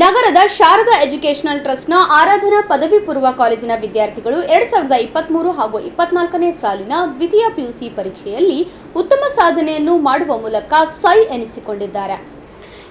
ನಗರದ ಶಾರದಾ ಎಜುಕೇಷನಲ್ ಟ್ರಸ್ಟ್ನ ಆರಾಧನಾ ಪದವಿ ಪೂರ್ವ ಕಾಲೇಜಿನ ವಿದ್ಯಾರ್ಥಿಗಳು 2023 ಹಾಗೂ 24ನೇ ಸಾಲಿನ ದ್ವಿತೀಯ ಪಿಯುಸಿ ಪರೀಕ್ಷೆಯಲ್ಲಿ ಉತ್ತಮ ಸಾಧನೆಯನ್ನು ಮಾಡುವ ಮೂಲಕ ಸೈ ಎನಿಸಿಕೊಂಡಿದ್ದಾರೆ.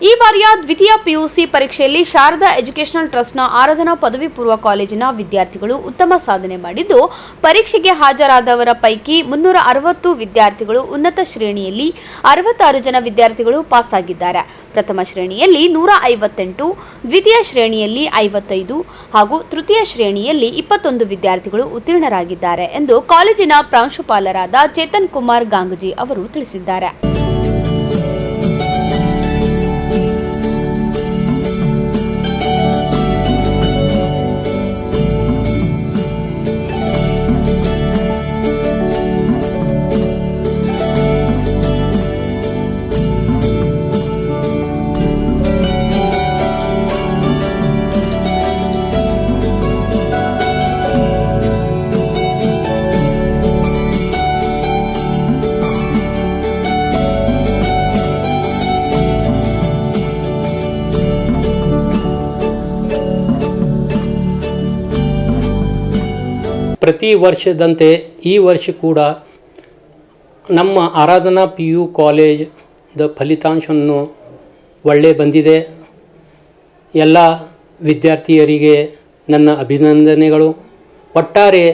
ಈ ಬಾರಿಯ ದ್ವಿತೀಯ ಪಿಯುಸಿ ಪರೀಕ್ಷೆಯಲ್ಲಿ ಶಾರದಾ ಎಜುಕೇಷನಲ್ ಟ್ರಸ್ಟ್ನ ಆರಾಧನಾ ಪದವಿ ಪೂರ್ವ ಕಾಲೇಜಿನ ವಿದ್ಯಾರ್ಥಿಗಳು ಉತ್ತಮ ಸಾಧನೆ ಮಾಡಿದ್ದು, ಪರೀಕ್ಷೆಗೆ ಹಾಜರಾದವರ ಪೈಕಿ 360 ವಿದ್ಯಾರ್ಥಿಗಳು ಉನ್ನತ ಶ್ರೇಣಿಯಲ್ಲಿ, 66 ಜನ ವಿದ್ಯಾರ್ಥಿಗಳು ಪಾಸ್ ಆಗಿದ್ದಾರೆ. ಪ್ರಥಮ ಶ್ರೇಣಿಯಲ್ಲಿ 158, ದ್ವಿತೀಯ ಶ್ರೇಣಿಯಲ್ಲಿ 55 ಹಾಗೂ ತೃತೀಯ ಶ್ರೇಣಿಯಲ್ಲಿ 21 ವಿದ್ಯಾರ್ಥಿಗಳು ಉತ್ತೀರ್ಣರಾಗಿದ್ದಾರೆ ಎಂದು ಕಾಲೇಜಿನ ಪ್ರಾಂಶುಪಾಲರಾದ ಚೇತನ್ ಕುಮಾರ್ ಗಾಂಗಜಿ ಅವರು ತಿಳಿಸಿದ್ದಾರೆ. ಪ್ರತಿ ವರ್ಷದಂತೆ ಈ ವರ್ಷ ಕೂಡ ನಮ್ಮ ಆರಾಧನಾ PU ಕಾಲೇಜದ ಫಲಿತಾಂಶವನ್ನು ಒಳ್ಳೆ ಬಂದಿದೆ. ಎಲ್ಲ ವಿದ್ಯಾರ್ಥಿಯರಿಗೆ ನನ್ನ ಅಭಿನಂದನೆಗಳು. ಒಟ್ಟಾರೆ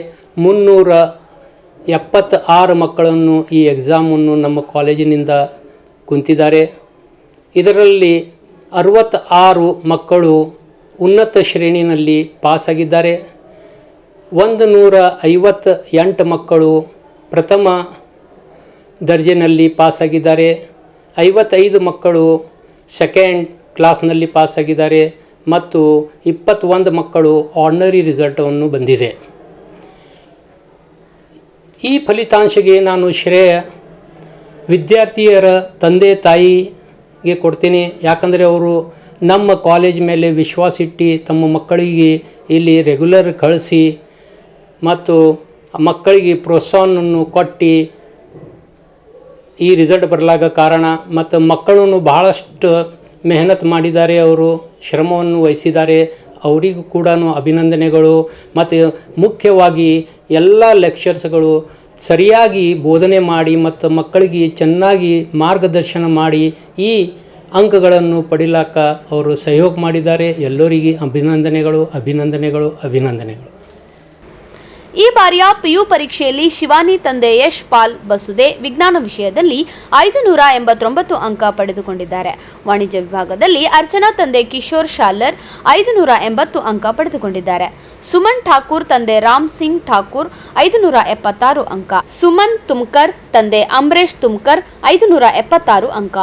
376 ಮಕ್ಕಳನ್ನು ಈ ಎಕ್ಸಾಮನ್ನು ನಮ್ಮ ಕಾಲೇಜಿನಿಂದ ಕುಂತಿದ್ದಾರೆ. ಇದರಲ್ಲಿ 66 ಮಕ್ಕಳು ಉನ್ನತ ಶ್ರೇಣಿಯಲ್ಲಿ ಪಾಸಾಗಿದ್ದಾರೆ. 158 ಮಕ್ಕಳು ಪ್ರಥಮ ದರ್ಜೆಯಲ್ಲಿ ಪಾಸಾಗಿದ್ದಾರೆ. 55 ಮಕ್ಕಳು ಸೆಕೆಂಡ್ ಕ್ಲಾಸ್ನಲ್ಲಿ ಪಾಸಾಗಿದ್ದಾರೆ ಮತ್ತು 21 ಮಕ್ಕಳು ಆರ್ಡಿನರಿ ರಿಸಲ್ಟನ್ನು ಬಂದಿದೆ. ಈ ಫಲಿತಾಂಶಕ್ಕೆ ನಾನು ಶ್ರೇಯ ವಿದ್ಯಾರ್ಥಿಯರ ತಂದೆ ತಾಯಿಗೆ ಕೊಡ್ತೀನಿ. ಯಾಕಂದರೆ ಅವರು ನಮ್ಮ ಕಾಲೇಜ್ ಮೇಲೆ ವಿಶ್ವಾಸ ಇಟ್ಟು ತಮ್ಮ ಮಕ್ಕಳಿಗೆ ಇಲ್ಲಿ ರೆಗ್ಯುಲರ್ ಕಳಿಸಿ ಮತ್ತು ಮಕ್ಕಳಿಗೆ ಪ್ರೋತ್ಸಾಹವನ್ನು ಕೊಟ್ಟು ಈ ರಿಸಲ್ಟ್ ಬರಲಾಗ ಕಾರಣ. ಮತ್ತು ಮಕ್ಕಳನ್ನು ಬಹಳಷ್ಟು ಮೆಹನತ್ ಮಾಡಿದ್ದಾರೆ, ಅವರು ಶ್ರಮವನ್ನು ವಹಿಸಿದ್ದಾರೆ. ಅವರಿಗೂ ಕೂಡ ಅಭಿನಂದನೆಗಳು. ಮತ್ತು ಮುಖ್ಯವಾಗಿ ಎಲ್ಲ ಲೆಕ್ಚರ್ಸ್ಗಳು ಸರಿಯಾಗಿ ಬೋಧನೆ ಮಾಡಿ ಮತ್ತು ಮಕ್ಕಳಿಗೆ ಚೆನ್ನಾಗಿ ಮಾರ್ಗದರ್ಶನ ಮಾಡಿ ಈ ಅಂಕಗಳನ್ನು ಪಡಿಲಾಕ ಅವರು ಸಹಯೋಗ ಮಾಡಿದ್ದಾರೆ. ಎಲ್ಲರಿಗೆ ಅಭಿನಂದನೆಗಳು ಅಭಿನಂದನೆಗಳು ಅಭಿನಂದನೆಗಳು. ಈ ಬಾರಿಯ PU ಪರೀಕ್ಷೆಯಲ್ಲಿ ಶಿವಾನಿ ತಂದೆ ಯಶ್ ಪಾಲ್ ಬಸುದೆ ವಿಜ್ಞಾನ ವಿಷಯದಲ್ಲಿ 589 ಅಂಕ ಪಡೆದುಕೊಂಡಿದ್ದಾರೆ. ವಾಣಿಜ್ಯ ವಿಭಾಗದಲ್ಲಿ ಅರ್ಚನಾ ತಂದೆ ಕಿಶೋರ್ ಶಾಲರ್ 580 ಅಂಕ ಪಡೆದುಕೊಂಡಿದ್ದಾರೆ. ಸುಮನ್ ಠಾಕೂರ್ ತಂದೆ ರಾಮ್ ಸಿಂಗ್ ಠಾಕೂರ್ 576 ಅಂಕ, ಸುಮನ್ ತುಮ್ಕರ್ ತಂದೆ ಅಮರೇಶ್ ತುಮ್ಕರ್ 576 ಅಂಕ,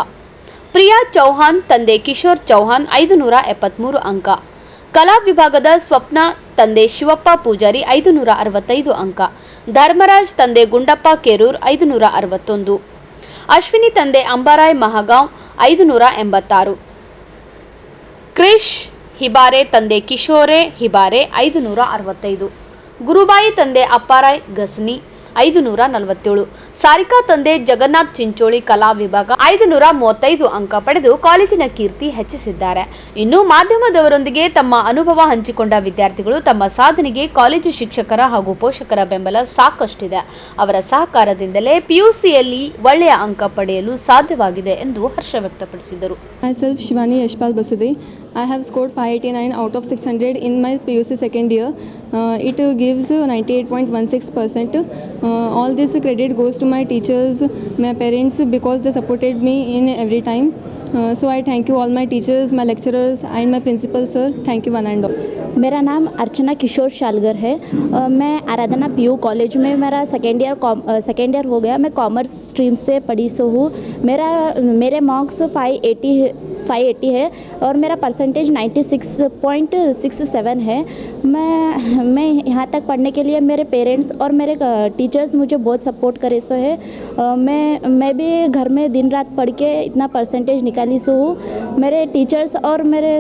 ಪ್ರಿಯಾ ಚೌಹಾನ್ ತಂದೆ ಕಿಶೋರ್ ಚೌಹಾನ್ 573 ಅಂಕ, ಕಲಾ ವಿಭಾಗದ ಸ್ವಪ್ನ ತಂದೆ ಶಿವಪ್ಪ ಪೂಜಾರಿ 565 ಅಂಕ, ಧರ್ಮರಾಜ್ ತಂದೆ ಗುಂಡಪ್ಪ ಕೇರೂರ್ 561, ಅಶ್ವಿನಿ ತಂದೆ ಅಂಬಾರಾಯ್ ಮಹಾಗಾಂವ್ 586, ಕ್ರಿಶ್ ಹಿಬಾರೆ ತಂದೆ ಕಿಶೋರೆ ಹಿಬಾರೆ 565, ಗುರುಬಾಯಿ ತಂದೆ ಅಪ್ಪಾರಾಯ್ ಗಸ್ನಿ 547, ಸಾರಿಕಾ ತಂದೆ ಜಗನ್ನಾಥ್ ಚಿಂಚೋಳಿ ಕಲಾ ವಿಭಾಗ 535 ಅಂಕ ಪಡೆದು ಕಾಲೇಜಿನ ಕೀರ್ತಿ ಹೆಚ್ಚಿಸಿದ್ದಾರೆ. ಇನ್ನು ಮಾಧ್ಯಮದವರೊಂದಿಗೆ ತಮ್ಮ ಅನುಭವ ಹಂಚಿಕೊಂಡ ವಿದ್ಯಾರ್ಥಿಗಳು ತಮ್ಮ ಸಾಧನೆಗೆ ಕಾಲೇಜು ಶಿಕ್ಷಕರ ಹಾಗೂ ಪೋಷಕರ ಬೆಂಬಲ ಸಾಕಷ್ಟಿದೆ. ಅವರ ಸಹಕಾರದಿಂದಲೇ PUCಯಲ್ಲಿ ಒಳ್ಳೆಯ ಅಂಕ ಪಡೆಯಲು ಸಾಧ್ಯವಾಗಿದೆ ಎಂದು ಹರ್ಷ ವ್ಯಕ್ತಪಡಿಸಿದರು. Myself Shivani Yashpal Basude. I have scored 589 out of 600 in my PUC second year. It gives 98.16%. All this credit goes to my teachers, my parents, because they supported me in every time. So I thank you all my teachers, my lecturers and my principal sir. Thank you one and all. मेरा नाम अर्चना किशोर शालगर है. मैं आराधना PU college में मेरा second year हो गया. मैं commerce stream से पढ़ी सो हूँ. मेरे मार्क्स 580 है और मेरा परसेंटेज 96.67 है. मैं यहाँ तक पढ़ने के लिए मेरे पेरेंट्स और मेरे टीचर्स मुझे बहुत सपोर्ट करे सो है. मैं भी घर में दिन रात पढ़ के इतना परसेंटेज निकाली सो हूँ. मेरे टीचर्स और मेरे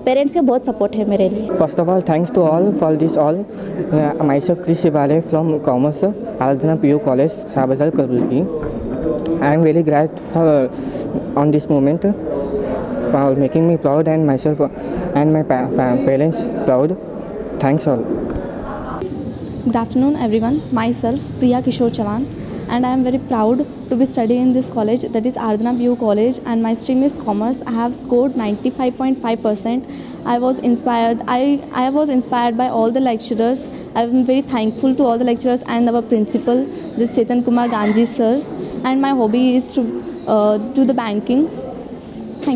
पेरेंट्स के बहुत सपोर्ट है मेरे लिए. First of all, thanks to all for this all. Myself Krish Shibale from Commerce, Aradhana PU College, Sabazal, Kalburgi. I am very grateful on this moment for making me proud and myself and my parents proud. Thanks all. Good afternoon, everyone. Myself, Priya Kishore Chavan, and I am very proud to be studying in this college, that is Ardhana PU College, and my stream is Commerce. I have scored 95.5%. I was inspired. I was inspired by all the lecturers. I am very thankful to all the lecturers and our principal, this Chetan Kumar Ganji sir. And my hobby is to do the banking.